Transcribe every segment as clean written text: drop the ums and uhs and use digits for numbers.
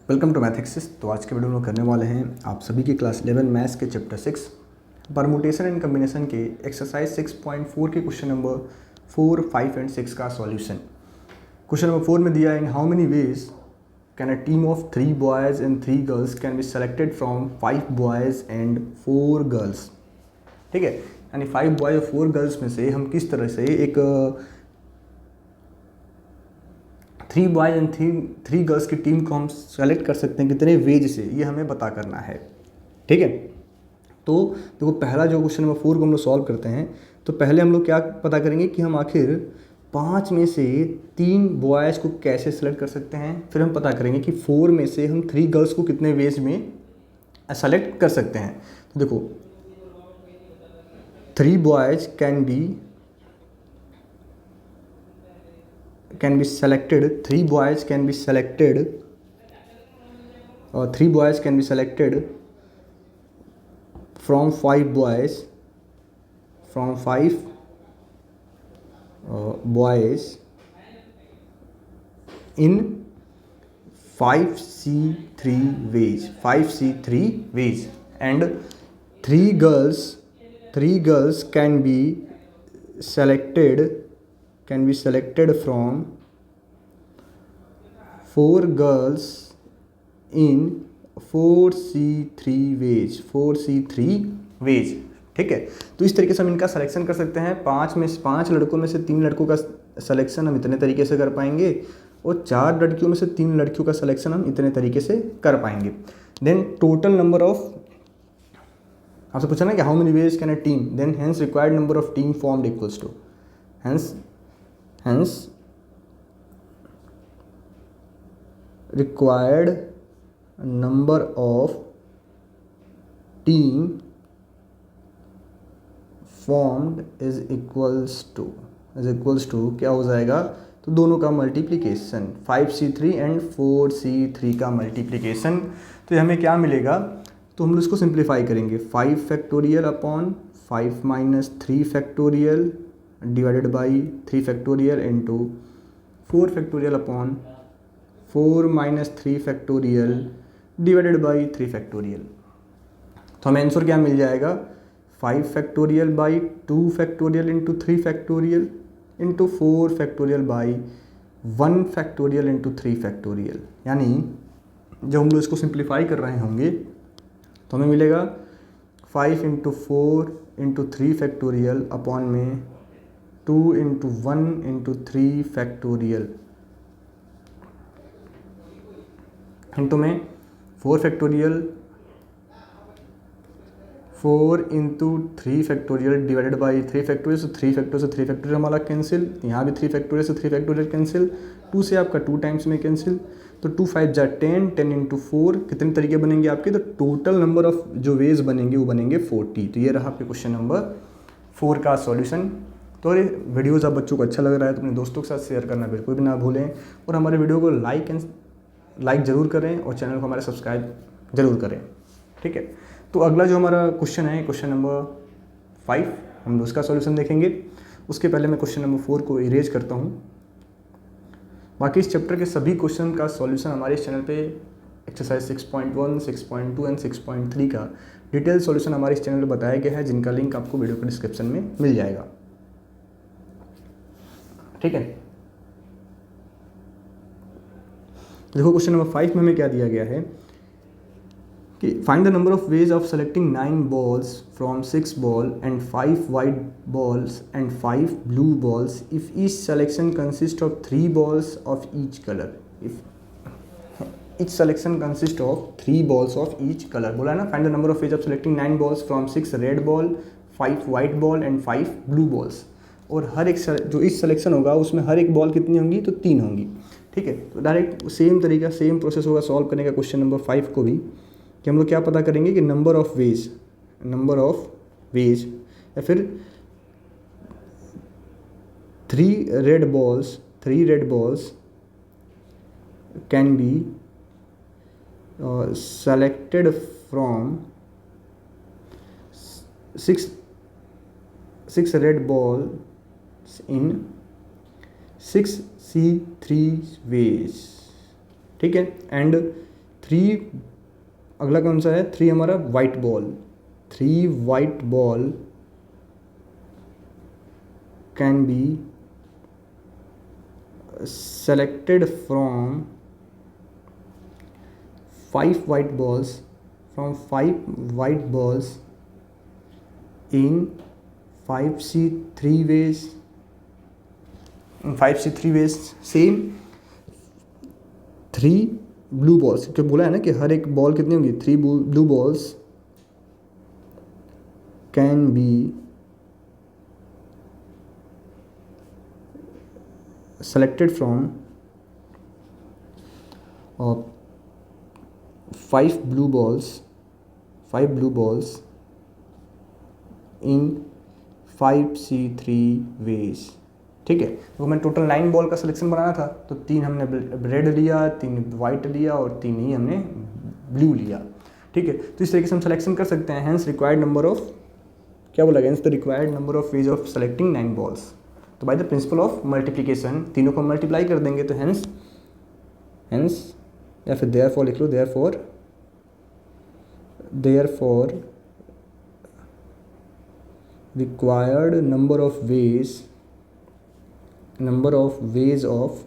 Welcome to maths. तो आज के वीडियो में करने वाले हैं आप सभी की क्लास 11 मैथ्स के चैप्टर 6 परमुटेशन एंड कम्बिनेशन के एक्सरसाइज 6.4 के क्वेश्चन नंबर 4, 5 एंड 6 का सॉल्यूशन। क्वेश्चन नंबर 4 में दिया है in how many ways can a team of 3 boys and 3 girls can be selected from 5 boys and 4 girls. ठीक है, यानी 5 बॉयज़ और 4 गर्ल्स में से हम किस तरह से एक 3 बॉयज़ एंड 3 गर्ल्स की टीम को हम सेलेक्ट कर सकते हैं कितने वेज से, ये हमें पता करना है। ठीक है, तो देखो पहला जो क्वेश्चन नंबर 4 को हम लोग सॉल्व करते हैं तो पहले हम लोग क्या पता करेंगे कि हम आखिर 5 में से 3 बॉयज़ को कैसे सेलेक्ट कर सकते हैं। फिर हम पता करेंगे कि 4 में से हम 3 गर्ल्स को कितने वेज में सेलेक्ट कर सकते हैं। तो देखो 3 boys can be selected, 3 boys can be selected, or 3 boys can be selected from 5 boys, from 5 boys in 5C3 ways, 5C3 ways, and 3 girls can be selected from 4 girls in 4C3 ways, 4C3 ways। ठीक है, तो इस तरीके से हम इनका selection कर सकते हैं। 5 लड़कों में से 3 लड़कों का सिलेक्शन हम इतने तरीके से कर पाएंगे और 4 लड़कियों में से 3 लड़कियों का सिलेक्शन हम इतने तरीके से कर पाएंगे। देन टोटल नंबर ऑफ, आपसे पूछा ना कि how many ways can a team, then hence required number of team formed equals to, hence required number of team formed is equals to क्या हो जाएगा, तो दोनों का मल्टीप्लिकेशन 5C3 एंड 4C3 का मल्टीप्लिकेशन। तो हमें क्या मिलेगा, तो हम इसको सिंप्लीफाई करेंगे 5 factorial upon 5 minus 3 factorial divided by 3 factorial into 4 factorial upon 4 minus 3 factorial divided by 3 factorial. तो हमें आंसर क्या मिल जाएगा, 5 factorial by 2 factorial into 3 factorial into 4 factorial by 1 factorial into 3 factorial. यानी जब हम लोग इसको सिंप्लीफाई कर रहे होंगे तो हमें मिलेगा 5 इंटू 4 इंटू 3 फैक्टोरियल अपॉन में 2 इंटू 1 इंटू 3 फैक्टोरियल इंटू में 4 factorial 4 into 3 factorial divided by 3 factorial. तो 3 फैक्टोरियल से 3 फैक्टोरियल हमारा कैंसिल, यहाँ भी 3 फैक्टोरियल से 3 फैक्टोरियल कैंसिल, 2 से आपका 2 टाइम्स में कैंसिल, तो 2 5 जा 10, 10 इंटू 4 कितने तरीके बनेंगे आपके, तो टोटल नंबर ऑफ जो वेज बनेंगे वो बनेंगे 40। तो ये रहा आपके क्वेश्चन नंबर 4 का सॉल्यूशन। तो ये वीडियोज़ आप बच्चों को अच्छा लग रहा है तो अपने दोस्तों के साथ शेयर करना बिल्कुल भी ना भूलें और हमारे वीडियो को लाइक ज़रूर करें और चैनल को हमारे सब्सक्राइब ज़रूर करें। ठीक है, तो अगला जो हमारा क्वेश्चन है क्वेश्चन नंबर 5, हम उसका सॉल्यूशन देखेंगे। उसके पहले मैं क्वेश्चन नंबर 4 को इरेज करता हूँ। बाकी इस चैप्टर के सभी क्वेश्चन का सॉल्यूशन हमारे इस चैनल पे एक्सरसाइज 6.1, 6.2 एंड 6.3 का डिटेल सॉल्यूशन हमारे इस चैनल पे बताया गया है, जिनका लिंक आपको वीडियो के डिस्क्रिप्शन में मिल जाएगा। ठीक है, देखो क्वेश्चन नंबर 5 में हमें क्या दिया गया है कि find the number of ways of selecting 9 balls from 6 ball and 5 white balls and 5 blue balls if each selection consist of 3 balls of each colour, if each selection consist of 3 balls of each colour. बोला है ना, find the number of ways of selecting 9 balls from 6 red ball, 5 white ball and 5 blue balls. और हर एक जो इस selection होगा उसमें हर एक बॉल कितनी होंगी, तो 3 होंगी। ठीक है, तो डायरेक्ट सेम तरीका सेम प्रोसेस होगा सॉल्व करने का क्वेश्चन नंबर 5 को भी, कि हम लोग क्या पता करेंगे कि नंबर ऑफ वेज या फिर 3 red balls can be selected from 6 red balls in 6C3 ways, ठीक है, एंड 3, अगला कौन सा है 3 हमारा white ball, 3 white ball can be selected from 5 white balls, from 5 white balls in 5C3 ways, in 5C3 ways. Same 3 blue balls, क्योंकि बोला है ना कि हर एक बॉल कितनी होंगी, 3 blue balls can be selected from 5 blue balls in 5C3 ways. ठीक है, तो हमें टोटल 9 बॉल का सिलेक्शन बनाना था, तो 3 हमने रेड लिया, 3 वाइट लिया और 3 ही हमने ब्लू लिया. ठीक है, तो इस तरीके से हम सिलेक्शन कर सकते हैं. हेंस रिक्वायर्ड नंबर ऑफ, क्या बोला, hence the required number of ways of selecting 9 balls. तो by the principle of multiplication तीनों को मल्टीप्लाई कर देंगे, तो हेंस या फिर देयरफॉर लिख लो, therefore required number of ways of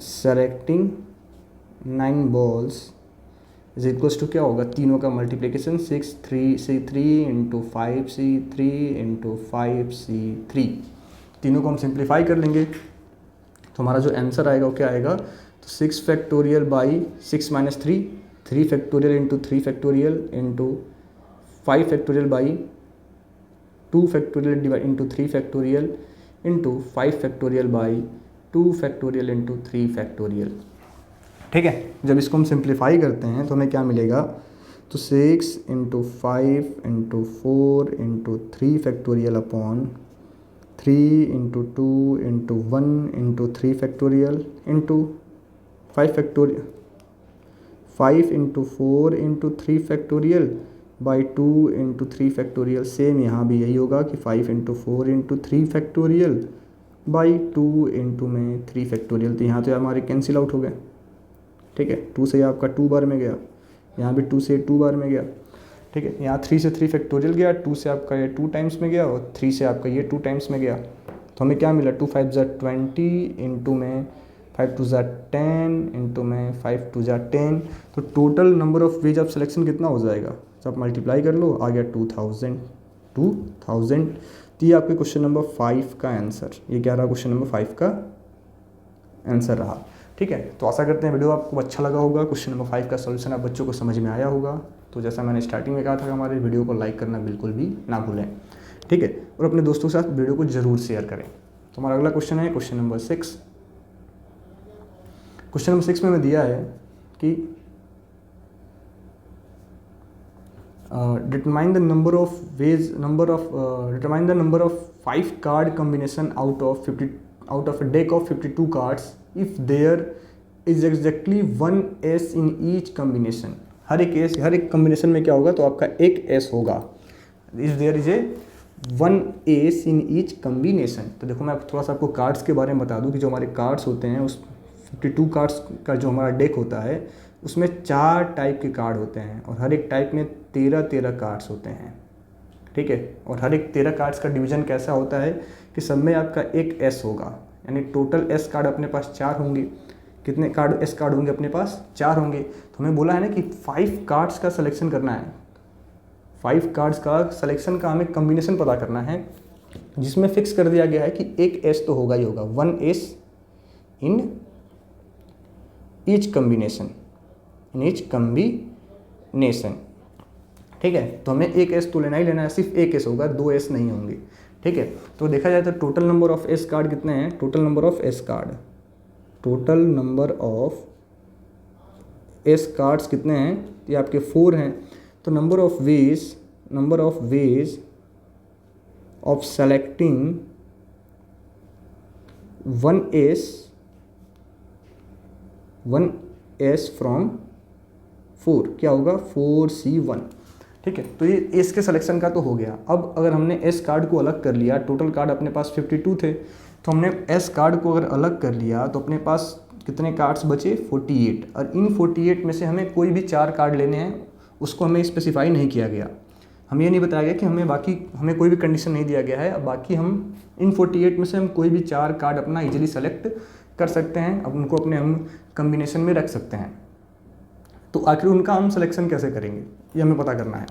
selecting 9 balls is equals to, क्या होगा, तीनों का multiplication 6C3 into 5C3 into 5C3. तीनों को हम सिंप्लीफाई कर लेंगे, तो हमारा जो आंसर आएगा वो क्या आएगा, तो 6 factorial by 6 minus 3, 3 factorial into 3 factorial into 5 factorial by 2 factorial divide into 3 factorial into 5 factorial by 2 factorial into 3 factorial. ठीक है, जब इसको हम सिंप्लीफाई करते हैं तो हमें क्या मिलेगा, तो 6 into 5 into 4 into 3 factorial upon 3 into 2 into 1 into 3 factorial into 5 factorial, 5 into 4 into 3 factorial by 2 into 3 factorial. Same यहाँ भी यही होगा कि 5 into 4 into 3 factorial by 2 into में 3 फैक्टोरियल. तो यहाँ तो हमारे कैंसिल आउट हो गए. ठीक है, 2 से आपका 2 बार में गया, यहाँ भी 2 से 2 बार में गया. ठीक है, यहाँ 3 से 3 फैक्टोरियल गया, 2 से आपका ये 2 टाइम्स में गया और 3 से आपका ये 2 टाइम्स में गया. तो हमें क्या मिला, 2 5 ज़ा 20 इंटू में 5 2 ज़ा 10 इंटू में 5 2 ज़ा 10. तो total number of ways of selection कितना हो जाएगा, तो आप मल्टीप्लाई कर लो, आ गया 2000. तो ये आपके क्वेश्चन नंबर 5 का आंसर, ये क्या रहा, क्वेश्चन नंबर 5 का आंसर रहा. ठीक है, तो आशा करते हैं वीडियो आपको अच्छा लगा होगा. क्वेश्चन नंबर 5 का सॉल्यूशन आप बच्चों को समझ में आया होगा. तो जैसा मैंने स्टार्टिंग में कहा था, हमारे वीडियो को लाइक करना बिल्कुल भी ना भूलें. ठीक है, और अपने दोस्तों के साथ वीडियो को ज़रूर शेयर करें. तो हमारा अगला क्वेश्चन है क्वेश्चन नंबर 6. क्वेश्चन नंबर 6 में हमें दिया है कि determine the number of 5 card combination out of a deck of 52 cards if there is exactly 1 S in each combination. हर एक कम्बिनेशन में क्या होगा, तो आपका एक S होगा. if there is a 1 S in each combination. तो देखो मैं थोड़ा सा आपको कार्ड्स के बारे में बता दूं कि जो हमारे कार्ड्स होते हैं, उस 52 कार्ड्स का जो हमारा डेक होता है उसमें 4 टाइप के कार्ड होते हैं और हर एक टाइप में 13 कार्ड्स होते हैं. ठीक है, और हर एक 13 कार्ड्स का डिवीज़न कैसा होता है कि सब में आपका एक S होगा, यानी टोटल S कार्ड अपने पास 4 होंगे. कितने कार्ड S कार्ड होंगे अपने पास, 4 होंगे. तो हमें बोला है ना कि 5 कार्ड्स का सिलेक्शन करना है. 5 कार्ड्स का सिलेक्शन का हमें कम्बिनेशन पता करना है, जिसमें फिक्स कर दिया गया है कि एक S तो होगा ही होगा, 1 S इन ईच कम्बिनेशन. ठीक है, तो हमें एक S तो लेना ही लेना है, सिर्फ एक S होगा, 2 S नहीं होंगे. ठीक है, तो देखा जाए तो total number of S card कितने हैं, total number of S cards कितने हैं, ये आपके 4 हैं. तो number of ways of selecting 1 S from 4 क्या होगा, 4C1. ठीक है, तो ये S के सिलेक्शन का तो हो गया. अब अगर हमने S कार्ड को अलग कर लिया, टोटल कार्ड अपने पास 52 थे, तो हमने S कार्ड को अगर अलग कर लिया तो अपने पास कितने कार्ड्स बचे 48, और इन 48 में से हमें कोई भी 4 कार्ड लेने हैं, उसको हमें स्पेसिफाई नहीं किया गया। हमें ये नहीं बताया गया कि हमें कोई भी कंडीशन नहीं दिया गया है। अब बाकी हम इन 48 में से हम कोई भी 4 कार्ड अपना इजीली सेलेक्ट कर सकते हैं, अब उनको अपने हम कम्बिनेशन में रख सकते हैं। तो आखिर उनका हम सिलेक्शन कैसे करेंगे ये हमें पता करना है,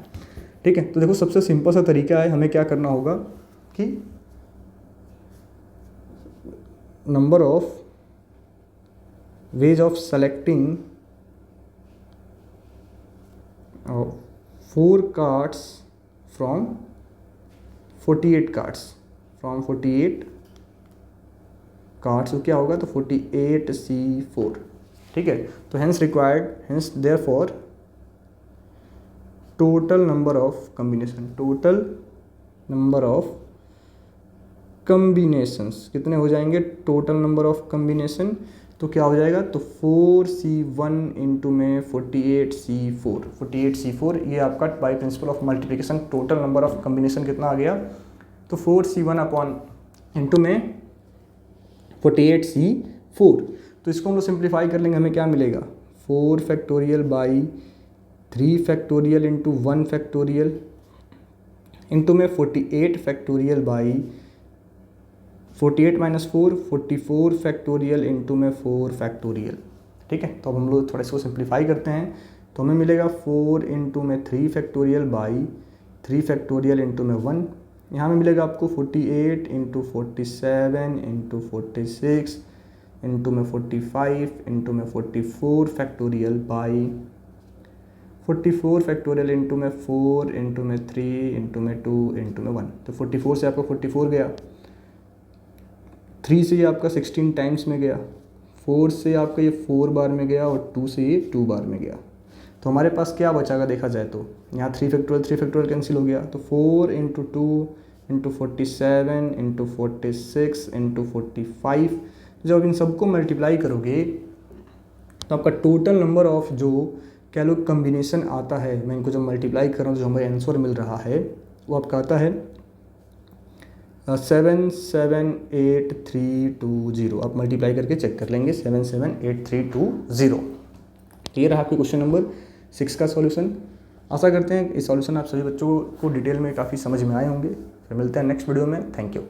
ठीक है। तो देखो सबसे सिंपल सा तरीका है, हमें क्या करना होगा कि number of ways of selecting 4 cards from 48 cards, from 48 cards, तो क्या होगा, तो 48C4, ठीक है। तो hence required, hence therefore total number of combination, total number of combinations कितने हो जाएंगे, टोटल नंबर ऑफ कम्बिनेशन, तो क्या हो जाएगा, तो 4C1 इंटू में 48C4, 48C4 ये आपका by principle of multiplication total number of combination कितना आ गया, तो 4C1 अपॉन इंटू में 48C4। तो इसको हम लोग सिंप्लीफाई कर लेंगे, हमें क्या मिलेगा, 4 factorial by 3 factorial into 1 factorial into में 48 factorial by 48 minus 4 44 factorial into में 4 फैक्टोरियल, ठीक है। तो अब हम लोग थोड़ा इसको सिंप्लीफाई करते हैं, तो हमें मिलेगा 4 इंटू में 3 फैक्टोरियल बाई 3 फैक्टोरियल इंटू में 1, यहाँ में मिलेगा आपको 48 इंटू 47 इंटू 46 इंटू में 45 इंटू में 44 फैक्टोरियल बाई 44 फैक्टोरियल इंटू में 4 इंटू में 3 इंटू में 2 इंटू में 1। तो 44 से आपका 44 गया, 3 से ये आपका 16 टाइम्स में गया, 4 से आपका ये 4 बार में गया, और 2 से ये 2 बार में गया। तो हमारे पास क्या बचागा देखा जाए तो यहाँ 3 फैक्टोरियल कैंसिल हो गया, तो 4 इंटू 2 इंटू 47 इंटू 46 इंटू 45, जब इन सबको मल्टीप्लाई करोगे तो आपका टोटल नंबर ऑफ जो क्या लोग कम्बिनेशन आता है, मैं इनको जब मल्टीप्लाई कर रहा हूँ जो हमें आंसर मिल रहा है वो आपका आता है 778,320। आप मल्टीप्लाई करके चेक कर लेंगे 778,320। तो ये रहा आपके क्वेश्चन नंबर 6 का सॉल्यूशन। आशा करते हैं इस सॉल्यूशन आप सभी बच्चों को डिटेल में काफ़ी समझ में आए होंगे। फिर मिलते हैं नेक्स्ट वीडियो में। Thank you.